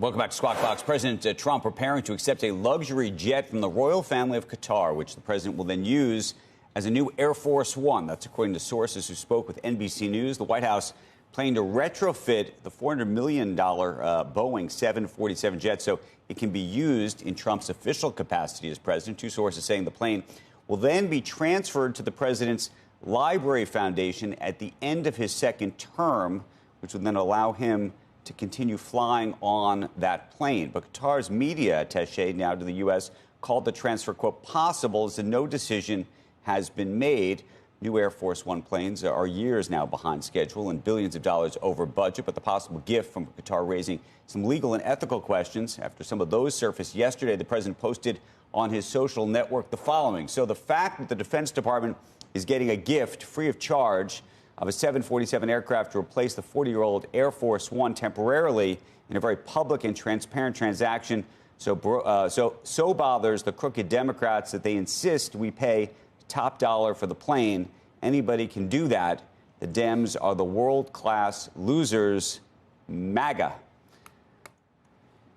Welcome back to Squawk Box. President Trump preparing to accept a luxury jet from the royal family of Qatar, which the president will then use as a new Air Force One. That's according to sources who spoke with NBC News. The White House planning to retrofit the $400 million Boeing 747 jet so it can be used in Trump's official capacity as president. Two sources saying the plane will then be transferred to the president's Library Foundation at the end of his second term, which would then allow him to continue flying on that plane. But Qatar's media attaché now to the U.S. called the transfer, quote, possible, as no decision has been made. New Air Force One planes are years now behind schedule and billions of dollars over budget, but the possible gift from Qatar raising some legal and ethical questions. After some of those surfaced yesterday, the president posted on his social network the following. So the fact that the Defense Department is getting a gift free of charge of a 747 aircraft to replace the 40-year-old Air Force One temporarily in a very public and transparent transaction so bothers the crooked Democrats that they insist we pay top dollar for the plane. Anybody can do that. The Dems are the world-class losers. MAGA.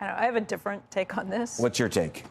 I have a different take on this. What's your take?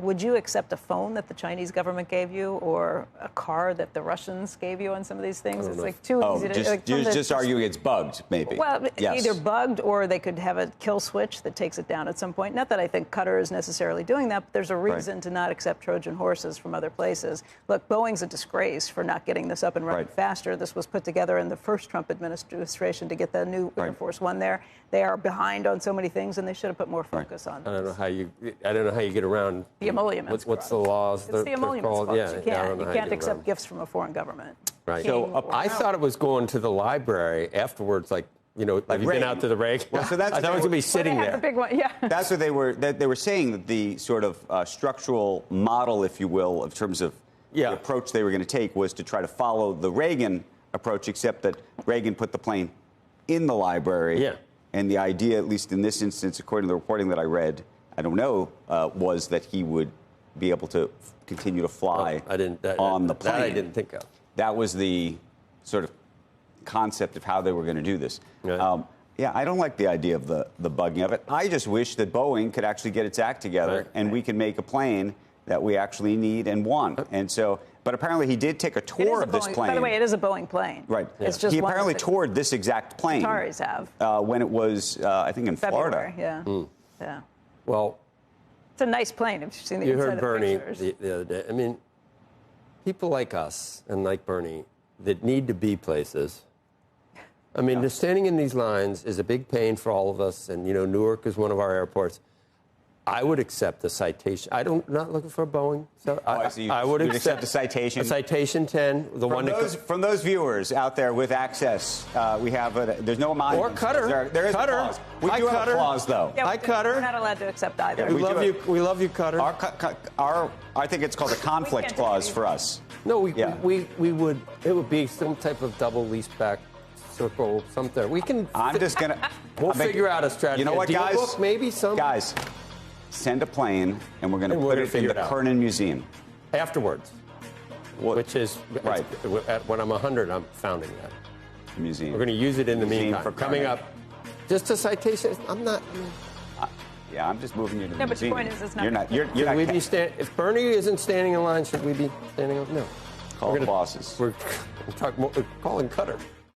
Would you accept a phone that the Chinese government gave you or a car that the Russians gave you on some of these things? It's like too easy to... Just arguing it's bugged, maybe. Well, yes. Either bugged or they could have a kill switch that takes it down at some point. Not that I think Qatar is necessarily doing that, but there's a reason to not accept Trojan horses from other places. Look, Boeing's a disgrace for not getting this up and running faster. This was put together in the first Trump administration to get the new Air Force One there. They are behind on so many things, and they should have put more focus on this. I don't know how you get around the emoluments. What's the laws? It's the emoluments clause. Yeah, you can't accept gifts from a foreign government. Right. So I thought it was going to the library afterwards, like, have you been out to the Reagan? Well, so I thought it was going to be sitting there. The big one, yeah. That's what they were saying, that the sort of structural model, if you will, in terms of the approach they were going to take was to try to follow the Reagan approach, except that Reagan put the plane in the library. Yeah. And the idea, at least in this instance, according to the reporting that I read, I don't know, was that he would be able to continue to fly on the plane. That I didn't think of. That was the sort of concept of how they were going to do this. Right. I don't like the idea of the bugging of it. I just wish that Boeing could actually get its act together and we can make a plane that we actually need and want. And so, but apparently he did take a tour of this plane. By the way, it is a Boeing plane. Right. It's just he apparently toured this exact plane. Qataris have. When it was, I think, in February, Florida. Yeah. Well, it's a nice plane. If you've seen the you inside heard Bernie of the other day. I mean, people like us and like Bernie that need to be places. I mean, just standing in these lines is a big pain for all of us. And, Newark is one of our airports. I would accept the citation. Not looking for a Boeing. So I would accept a citation. A citation 10. From those viewers out there with access, we have there's no amount. Or Qatar. There is a clause. We do have a clause, though. Yeah, Qatar. We're not allowed to accept either. Yeah, we love you, Qatar. I think it's called a conflict clause for us. No, we would. It would be some type of double lease back circle, something. We can. I'm just gonna. We'll figure out a strategy. You know what, guys? Book, maybe some guys. Send a plane, and we're going to put it in the Kernan Museum. Afterwards. Which is, right. When I'm 100, I'm founding that. Museum. We're going to use it in the meantime. For coming up. Just a citation. I'm not. I'm just moving you to the but museum. the point is, it's not. You're not. You're should not. we be if Bernie isn't standing in line, should we be standing up? No. Call the bosses. We're calling Qatar.